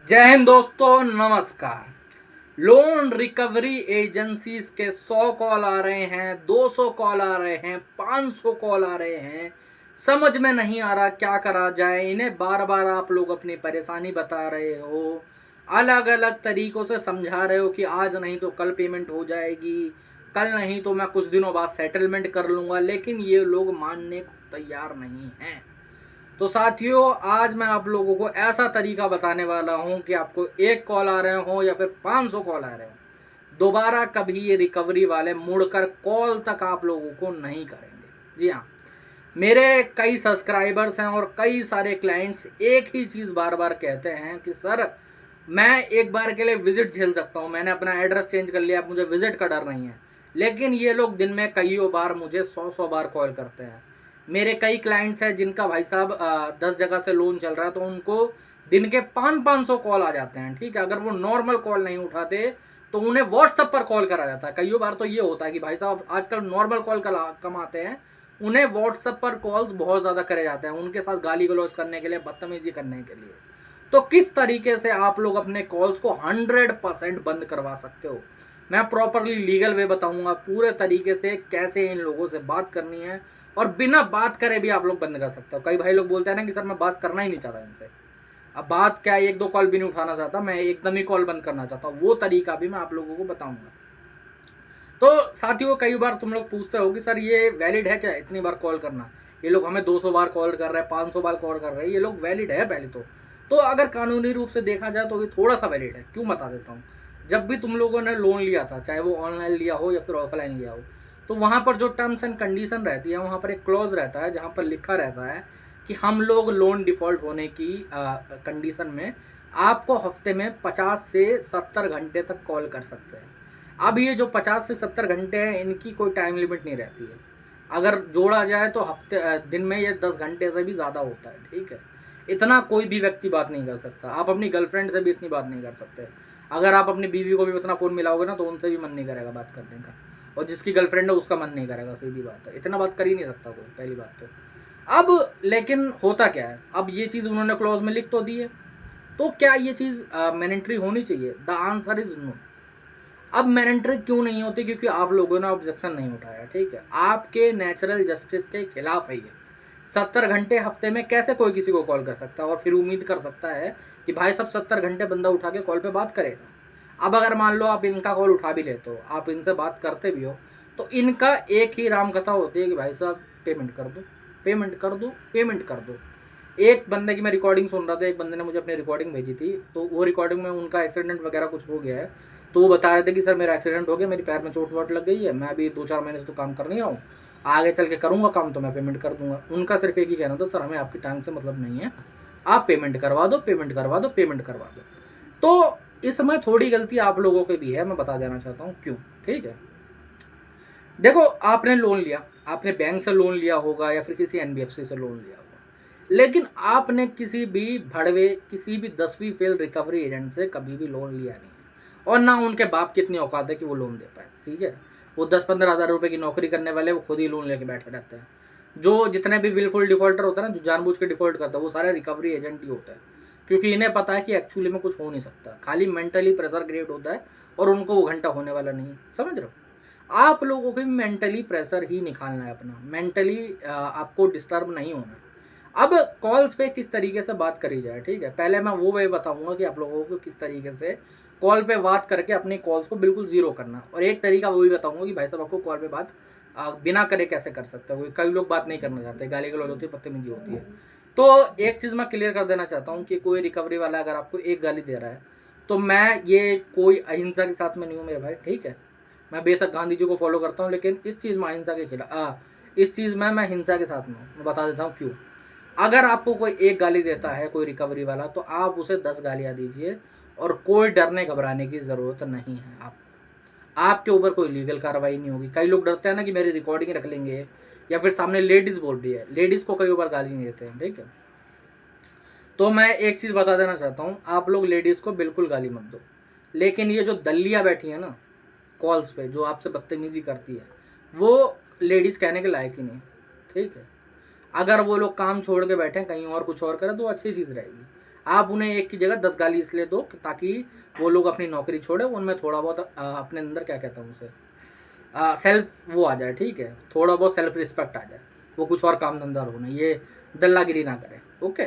जय हिंद दोस्तों, नमस्कार। लोन रिकवरी एजेंसीज के 100 कॉल आ रहे हैं, 200 कॉल आ रहे हैं, 500 कॉल आ रहे हैं। समझ में नहीं आ रहा क्या करा जाए। इन्हें बार बार आप लोग अपनी परेशानी बता रहे हो, अलग अलग तरीकों से समझा रहे हो कि आज नहीं तो कल पेमेंट हो जाएगी, कल नहीं तो मैं कुछ दिनों बाद सेटलमेंट कर लूँगा, लेकिन ये लोग मानने को तैयार नहीं हैं। तो साथियों, आज मैं आप लोगों को ऐसा तरीका बताने वाला हूं कि आपको एक कॉल आ रहे हो या फिर 500 कॉल आ रहे हो, दोबारा कभी ये रिकवरी वाले मुड़कर कॉल तक आप लोगों को नहीं करेंगे। जी हाँ, मेरे कई सब्सक्राइबर्स हैं और कई सारे क्लाइंट्स एक ही चीज़ बार बार कहते हैं कि सर, मैं एक बार के लिए विजिट झेल सकता हूँ, मैंने अपना एड्रेस चेंज कर लिया, अब मुझे विजिट का डर नहीं है। लेकिन ये लोग दिन में कईयों बार मुझे 100 बार कॉल करते हैं। मेरे कई क्लाइंट्स हैं जिनका भाई साहब 10 जगह से लोन चल रहा है, तो उनको दिन के 500-500 कॉल आ जाते हैं। ठीक है, अगर वो नॉर्मल कॉल नहीं उठाते तो उन्हें व्हाट्सएप पर कॉल करा जाता है। कईयों बार तो ये होता है कि भाई साहब आजकल नॉर्मल कॉल कम आते हैं, उन्हें व्हाट्सएप पर कॉल्स बहुत ज़्यादा करे जाते हैं, उनके साथ गाली गलौज करने के लिए, बदतमीजी करने के लिए। तो किस तरीके से आप लोग अपने कॉल्स को 100% बंद करवा सकते हो, मैं प्रॉपरली लीगल वे बताऊंगा, पूरे तरीके से कैसे इन लोगों से बात करनी है और बिना बात करे भी आप लोग बंद कर सकते हो। कई भाई लोग बोलते हैं ना कि सर मैं बात करना ही नहीं चाहता इनसे। अब बात क्या है, एक दो कॉल भी नहीं उठाना चाहता, मैं एकदम ही कॉल बंद करना चाहता हूँ, वो तरीका भी मैं आप लोगों को बताऊंगा। तो साथियों, कई बार तुम लोग पूछते हो कि सर ये वैलिड है क्या इतनी बार कॉल करना, ये लोग हमें 200 बार कॉल कर रहे हैं, 500 बार कॉल कर रहे हैं, ये लोग वैलिड है पहले तो अगर कानूनी रूप से देखा जाए तो ये थोड़ा सा वैलिड है। क्यों, बता देता हूँ। जब भी तुम लोगों ने लोन लिया था, चाहे वो ऑनलाइन लिया हो या फिर ऑफलाइन लिया हो, तो वहाँ पर जो टर्म्स एंड कंडीशन रहती है, वहाँ पर एक क्लॉज रहता है जहाँ पर लिखा रहता है कि हम लोग लोन डिफ़ॉल्ट होने की कंडीशन में आपको हफ्ते में 50 से 70 घंटे तक कॉल कर सकते हैं। अब ये जो 50 से 70 घंटे हैं, इनकी कोई टाइम लिमिट नहीं रहती है। अगर जोड़ा जाए तो दिन में ये 10 घंटे से भी ज़्यादा होता है। ठीक है, इतना कोई भी व्यक्ति बात नहीं कर सकता। आप अपनी गर्लफ्रेंड से भी इतनी बात नहीं कर सकते। अगर आप अपनी बीवी को भी उतना फ़ोन मिलाओगे ना, तो उनसे भी मन नहीं करेगा बात करने का, और जिसकी गर्लफ्रेंड है उसका मन नहीं करेगा। सीधी बात है, इतना बात कर ही नहीं सकता कोई, पहली बात तो। अब लेकिन होता क्या है, अब ये चीज़ उन्होंने क्लॉज में लिख तो दी है, तो क्या ये चीज़ मैंडेटरी होनी चाहिए? The answer is no. अब मैंडेटरी क्यों नहीं होती? क्योंकि आप लोगों ने ऑब्जेक्शन नहीं उठाया। ठीक है, आपके नेचुरल जस्टिस के खिलाफ है ये। 70 घंटे हफ्ते में कैसे कोई किसी को कॉल कर सकता है और फिर उम्मीद कर सकता है कि भाई सब 70 घंटे बंदा उठा के कॉल पे बात करेगा। अब अगर मान लो आप इनका कॉल उठा भी लेते हो, आप इनसे बात करते भी हो, तो इनका एक ही राम कथा होती है कि भाई साहब पेमेंट कर दो, पेमेंट कर दो, पेमेंट कर दो। एक बंदे की मैं रिकॉर्डिंग सुन रहा था, एक बंदे ने मुझे अपनी रिकॉर्डिंग भेजी थी, तो वो रिकॉर्डिंग में उनका एक्सीडेंट वगैरह कुछ हो गया है। तो वो बता रहे थे कि सर मेरा एक्सीडेंट हो गया, मेरी पैर में चोट वोट लग गई है, मैं अभी 2-4 महीने से तो काम कर नहीं रहा हूँ, आगे चल के करूँगा काम तो मैं पेमेंट कर दूंगा। उनका सिर्फ एक ही कहना था, सर हमें आपकी टाइम से मतलब नहीं है, आप पेमेंट करवा दो, पेमेंट करवा दो, पेमेंट करवा दो। तो इसमें थोड़ी गलती आप लोगों की भी है, मैं बता देना चाहता हूँ क्यों। ठीक है, देखो, आपने लोन लिया, आपने बैंक से लोन लिया होगा या फिर किसी एनबीएफसी से लोन लिया होगा, लेकिन आपने किसी भी भड़वे, किसी भी 10वीं फेल रिकवरी एजेंट से कभी भी लोन लिया नहीं है, और ना उनके बाप की इतनी औकात है कि वो लोन दे पाए। ठीक है, वो 10-15 हज़ार रुपये की नौकरी करने वाले वो खुद ही लोन लेके बैठे रहते हैं। जो जितने भी विलफुल डिफॉल्टर होता है ना, जो जानबूझ के डिफॉल्ट करता है, वो सारे रिकवरी एजेंट ही होता है, क्योंकि इन्हें पता है कि एक्चुअली में कुछ हो नहीं सकता, खाली मेंटली प्रेशर क्रिएट होता है और उनको वो घंटा होने वाला नहीं है। समझ रहे हो? आप लोगों को भी मेंटली प्रेशर ही निकालना है अपना, मेंटली आपको डिस्टर्ब नहीं होना है। अब कॉल्स पे किस तरीके से बात करी जाए, ठीक है, पहले मैं वो वे बताऊंगा कि आप लोगों को किस तरीके से कॉल पे बात करके अपनी कॉल्स को बिल्कुल ज़ीरो करना, और एक तरीका वो भी बताऊंगा कि भाई साहब आपको कॉल पे बात बिना करे कैसे कर सकते हो। कई लोग बात नहीं करना चाहते, गाली गलौज होती है, बदतमीजी होती है। तो एक चीज़ मैं क्लियर कर देना चाहता हूँ कि कोई रिकवरी वाला अगर आपको एक गाली दे रहा है, तो मैं ये कोई अहिंसा के साथ में नहीं हूँ मेरे भाई। ठीक है, मैं बेशक गांधी जी को फॉलो करता हूँ, लेकिन इस चीज़ में अहिंसा के खिलाफ, इस चीज़ में मैं हिंसा के साथ में हूँ। मैं बता देता हूँ क्यों। अगर आपको कोई एक गाली देता है कोई रिकवरी वाला, तो आप उसे 10 गालियाँ दीजिए, और कोई डरने घबराने की ज़रूरत नहीं है आपको। आपके ऊपर कोई लीगल कार्रवाई नहीं होगी। कई लोग डरते हैं ना कि मेरी रिकॉर्डिंग रख लेंगे, या फिर सामने लेडीज़ बोल रही है, लेडीज़ को कई बार गाली नहीं देते हैं। ठीक है, तो मैं एक चीज़ बता देना चाहता हूँ, आप लोग लेडीज़ को बिल्कुल गाली मत दो, लेकिन ये जो दल्लियाँ बैठी हैं ना कॉल्स पे, जो आपसे बदतमीजी करती है, वो लेडीज़ कहने के लायक ही नहीं। ठीक है, अगर वो लोग काम छोड़ के बैठे कहीं और कुछ और करें तो अच्छी चीज़ रहेगी। आप उन्हें एक की जगह 10 गाली इसलिए दो ताकि वो लोग अपनी नौकरी छोड़े, उनमें थोड़ा बहुत अपने अंदर क्या कहता हूँ उसे सेल्फ वो आ जाए, ठीक है, थोड़ा बहुत सेल्फ रिस्पेक्ट आ जाए, वो कुछ और काम धंधा हो नहीं, ये दल्लागिरी ना करें। ओके,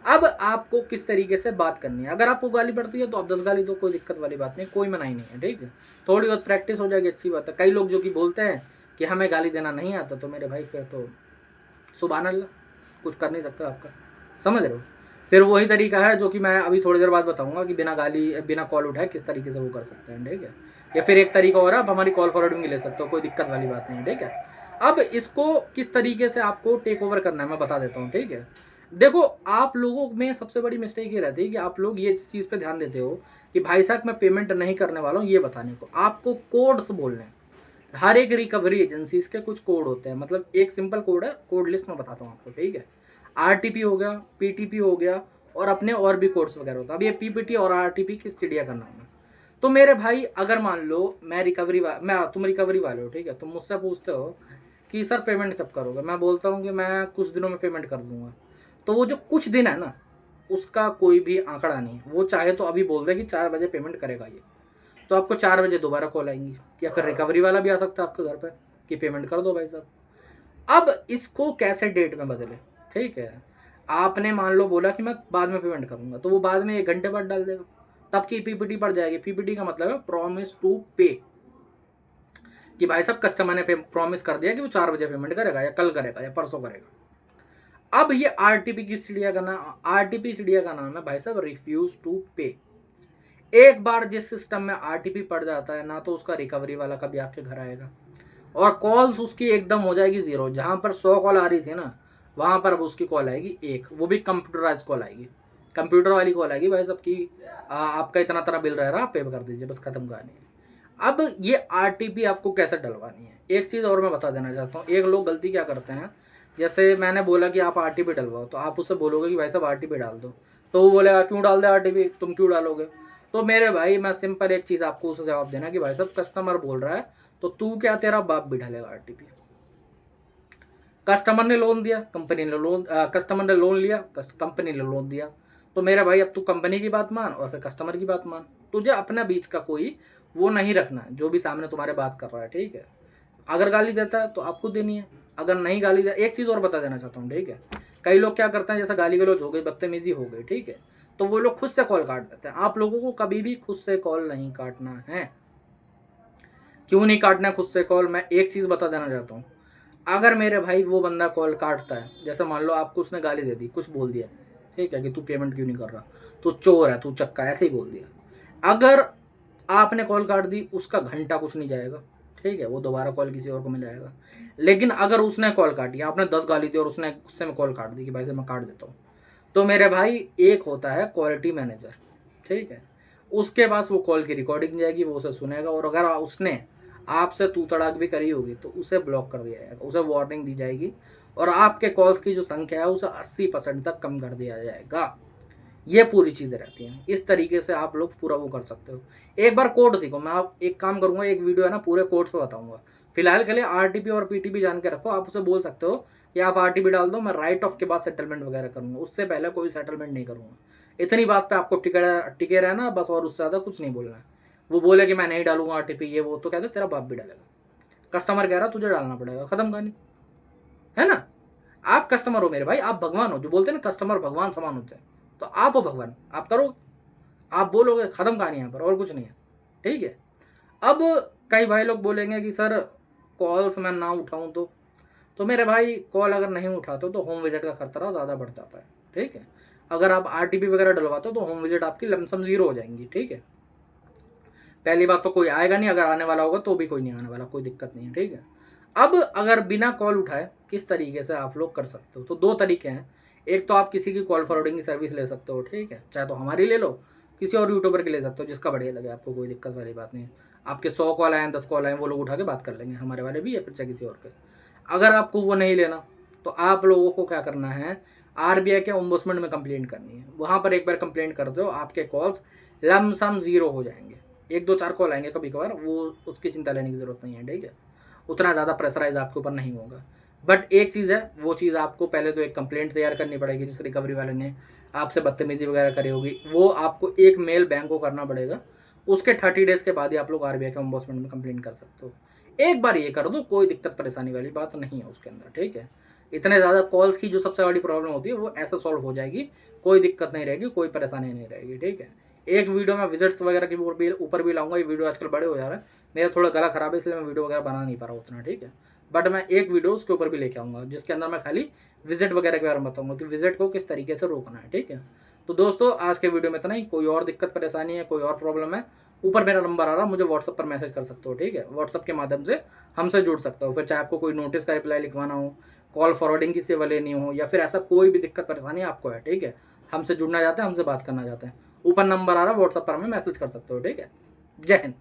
अब आपको किस तरीके से बात करनी है। अगर आपको गाली पड़ती है तो आप 10 गाली दो, कोई दिक्कत वाली बात नहीं, कोई मनाही नहीं है, ठीक है। थोड़ी बहुत प्रैक्टिस हो जाएगी, अच्छी बात है। कई लोग जो कि बोलते हैं कि हमें गाली देना नहीं आता, तो मेरे भाई फिर तो सुभान अल्लाह, कुछ कर नहीं सकते आपका, समझ रहे हो। फिर वही तरीका है जो कि मैं अभी थोड़ी देर बाद बताऊंगा कि बिना गाली बिना कॉल उठाए किस तरीके से वो कर सकते हैं, ठीक है। या फिर एक तरीका और है, आप हमारी कॉल फॉरवर्डिंग भी ले सकते हो, कोई दिक्कत वाली बात नहीं है, ठीक है। अब इसको किस तरीके से आपको टेक ओवर करना है मैं बता देता हूँ, ठीक है। देखो, आप लोगों में सबसे बड़ी मिस्टेक ये रहती है कि आप लोग ये इस चीज़ पे ध्यान देते हो कि भाई साहब मैं पेमेंट नहीं करने वाला हूँ, ये बताने को आपको कोड्स बोलने हैं। हर एक रिकवरी एजेंसीज के कुछ कोड होते हैं, मतलब एक सिंपल कोड है, कोड लिस्ट में बताता हूँ आपको, ठीक है। आरटीपी हो गया, पीटीपी हो गया, और अपने और भी कोड्स वगैरह होता है। अब ये पीपीटी और आरटीपी किस चिड़िया का नाम है। तो मेरे भाई अगर मान लो तुम रिकवरी वाले हो, ठीक है, तुम मुझसे पूछते हो कि सर पेमेंट कब करोगे, मैं बोलता हूँ कि मैं कुछ दिनों में पेमेंट कर दूंगा। तो वो जो कुछ दिन है ना, उसका कोई भी आंकड़ा नहीं है। वो चाहे तो अभी बोल दे कि 4 बजे पेमेंट करेगा ये, तो आपको 4 बजे दोबारा कॉल आएंगी, या फिर रिकवरी वाला भी आ सकता है आपके घर पर कि पेमेंट कर दो भाई साहब। अब इसको कैसे डेट में बदले, ठीक है। आपने मान लो बोला कि मैं बाद में पेमेंट करूंगा, तो वो बाद में 1 घंटे बाद डाल देगा, तब की पीपीटी पड़ जाएगी। पीपीटी का मतलब है प्रॉमिस टू पे, कि भाई साहब कस्टमर ने प्रॉमिस कर दिया कि वो 4 बजे पेमेंट करेगा, या कल करेगा, या परसों करेगा। अब ये आरटीपी की चिड़िया का नाम, आरटीपी चिड़िया का नाम है भाई साहब रिफ्यूज टू पे। एक बार जिस सिस्टम में आरटीपी पड़ जाता है ना, तो उसका रिकवरी वाला कभी आपके घर आएगा, और कॉल्स उसकी एकदम हो जाएगी जीरो। जहां पर 100 कॉल आ रही थी ना, वहां पर अब उसकी कॉल आएगी 1, वो भी कंप्यूटराइज कॉल आएगी, कंप्यूटर वाली कॉल आएगी भाई साहब की आपका इतना तरह बिल रह रहा है, पे कर दीजिए, बस खत्म कहानी है। अब ये आरटीपी आपको कैसे डलवानी है, एक चीज़ और मैं बता देना चाहता हूँ। एक लोग गलती क्या करते हैं, जैसे मैंने बोला कि आप आरटीपी डलवाओ, तो आप उससे बोलोगे कि भाई साहब आरटीपी डाल दो, तो वो बोलेगा क्यों डाल दे आरटीपी, तुम क्यों डालोगे। तो मेरे भाई मैं सिंपल एक चीज़ आपको उसे जवाब देना कि भाई साहब कस्टमर बोल रहा है, तो तू क्या तेरा बाप भी डालेगा आरटीपी। कस्टमर ने लोन दिया, कंपनी ने लोन कस्टमर ने लोन लिया, कंपनी ने लोन दिया, तो मेरे भाई अब तू कंपनी की बात मान और फिर कस्टमर की बात मान। तुझे अपने बीच का कोई वो नहीं रखना है, जो भी सामने तुम्हारे बात कर रहा है, ठीक है। अगर गाली देता है तो आपको देनी है, अगर नहीं गाली दे। एक चीज़ और बता देना चाहता हूँ, ठीक है। कई लोग क्या करते हैं, जैसे गाली गलौज हो गई, बदतमीजी हो गई, ठीक है, तो वो लोग खुद से कॉल काट देते हैं। आप लोगों को कभी भी खुद से कॉल नहीं काटना है। क्यों नहीं काटना है खुद से कॉल, मैं एक चीज़ बता देना चाहता हूँ। अगर मेरे भाई वो बंदा कॉल काटता है, जैसे मान लो आपको उसने गाली दे दी, कुछ बोल दिया, ठीक है, कि तू पेमेंट क्यों नहीं कर रहा, तू चोर है, तू चक्का, ऐसे ही बोल दिया। अगर आपने कॉल काट दी, उसका घंटा कुछ नहीं जाएगा, ठीक है, वो दोबारा कॉल किसी और को मिल जाएगा। लेकिन अगर उसने कॉल काटी, आपने 10 गाली दी और उसने गुस्से में कॉल काट दी कि भाई से मैं काट देता हूँ, तो मेरे भाई एक होता है क्वालिटी मैनेजर, ठीक है, उसके पास वो कॉल की रिकॉर्डिंग जाएगी, वो उसे सुनेगा, और अगर उसने आपसे तू तड़ाक भी करी होगी तो उसे ब्लॉक कर दिया जाएगा, उसे वार्निंग दी जाएगी, और आपके कॉल्स की जो संख्या है उसे 80% तक कम कर दिया जाएगा। ये पूरी चीज़ें रहती हैं, इस तरीके से आप लोग पूरा वो कर सकते हो। एक बार कोड सीखो, मैं आप एक काम करूंगा, एक वीडियो है ना पूरे कोड्स पे बताऊंगा। फिलहाल के लिए आरटीपी और पीटीपी जान के रखो, आप उसे बोल सकते हो कि आप आरटीपी डाल दो, मैं राइट ऑफ के बाद सेटलमेंट वगैरह करूंगा, उससे पहले कोई सेटलमेंट नहीं करूंगा। इतनी बात पे आपको टिके रहना बस, और उससे ज़्यादा कुछ नहीं बोलना है। वो बोले कि मैं नहीं डालूंगा आरटीपी ये वो, तो कहते तेरा बाप भी डालेगा। कस्टमर कह रहा तुझे डालना पड़ेगा, खत्म कहानी है ना। आप कस्टमर हो मेरे भाई, आप भगवान हो। जो बोलते हैं ना कस्टमर भगवान समान होते हैं, तो आप हो भगवान, आप करो, आप बोलोगे, खत्म कहानी यहाँ पर, और कुछ नहीं है, ठीक है। अब कई भाई लोग बोलेंगे कि सर कॉल्स मैं ना उठाऊं तो मेरे भाई कॉल अगर नहीं उठाते तो होम विजिट का खतरा ज़्यादा बढ़ जाता है, ठीक है। अगर आप आरटीपी वगैरह डलवाते हो तो होम विजिट आपकी लमसम 0 हो जाएंगी, ठीक है। पहली बात तो कोई आएगा नहीं, अगर आने वाला होगा तो भी कोई नहीं आने वाला, कोई दिक्कत नहीं है, ठीक है। अब अगर बिना कॉल उठाए किस तरीके से आप लोग कर सकते हो, तो 2 तरीके हैं। एक तो आप किसी की कॉल फॉरवर्डिंग की सर्विस ले सकते हो, ठीक है, चाहे तो हमारी ले लो, किसी और यूट्यूबर की ले सकते हो, जिसका बढ़िया लगे आपको, कोई दिक्कत वाली बात नहीं है। आपके 100 कॉल आए, 10 कॉल आए, वो लोग उठा के बात कर लेंगे, हमारे वाले भी या फिर चाहे किसी और के। अगर आपको वो नहीं लेना, तो आप लोगों को क्या करना है, आरबीआई के ओम्बुड्समैन में कंप्लेंट करनी है। वहाँ पर एक बार कंप्लेंट करते हो, आपके कॉल्स लमसम 0 हो जाएंगे। 1 2 4 कॉल आएंगे कभी कभार, वो उसकी चिंता लेने की ज़रूरत नहीं है, ठीक है। उतना ज़्यादा प्रेशराइज आपके ऊपर नहीं होगा। बट एक चीज़ है, वो चीज़ आपको पहले तो एक कंप्लेंट तैयार करनी पड़ेगी, जिस रिकवरी वाले ने आपसे बदतमीजी वगैरह करी होगी, वो आपको एक मेल बैंक को करना पड़ेगा। उसके 30 डेज़ के बाद ही आप लोग आरबीआई के ओम्बुड्समैन में कंप्लेंट कर सकते हो। एक बार ये कर दो, कोई दिक्कत परेशानी वाली बात नहीं है उसके अंदर, ठीक है। इतने ज़्यादा कॉल्स की जो सबसे बड़ी प्रॉब्लम होती है वो ऐसे सॉल्व हो जाएगी, कोई दिक्कत नहीं रहेगी, कोई परेशानी नहीं रहेगी, ठीक है। एक वीडियो में विजिट्स वगैरह के ऊपर भी लाऊंगा, ये वीडियो आजकल बड़े हो जा रहा है, मेरा थोड़ा गला खराब है इसलिए मैं वीडियो वगैरह बना नहीं पा रहा हूँ उतना, ठीक है। बट मैं एक वीडियो उसके ऊपर भी लेके आऊँगा, जिसके अंदर मैं खाली विजिट वगैरह के बारे में बताऊँगा कि विजिट को किस तरीके से रोकना है, ठीक है। तो दोस्तों आज के वीडियो में इतना ही। कोई और दिक्कत परेशानी है, कोई और प्रॉब्लम है, ऊपर मेरा नंबर आ रहा है, मुझे व्हाट्सअप पर मैसेज कर सकते हो, ठीक है। व्हाट्सअप के माध्यम से हमसे जुड़ सकते हो। फिर चाहे आपको कोई नोटिस का रिप्लाई लिखवाना हो, कॉल फॉरवर्डिंग की सेवा लेनी हो, या फिर ऐसा कोई भी दिक्कत परेशानी आपको है, ठीक है, हमसे जुड़ना चाहते हैं, हमसे बात करना चाहते हैं, ऊपर नंबर आ रहा है, व्हाट्सअप पर हमें मैसेज कर सकते हो, ठीक है। जय हिंद।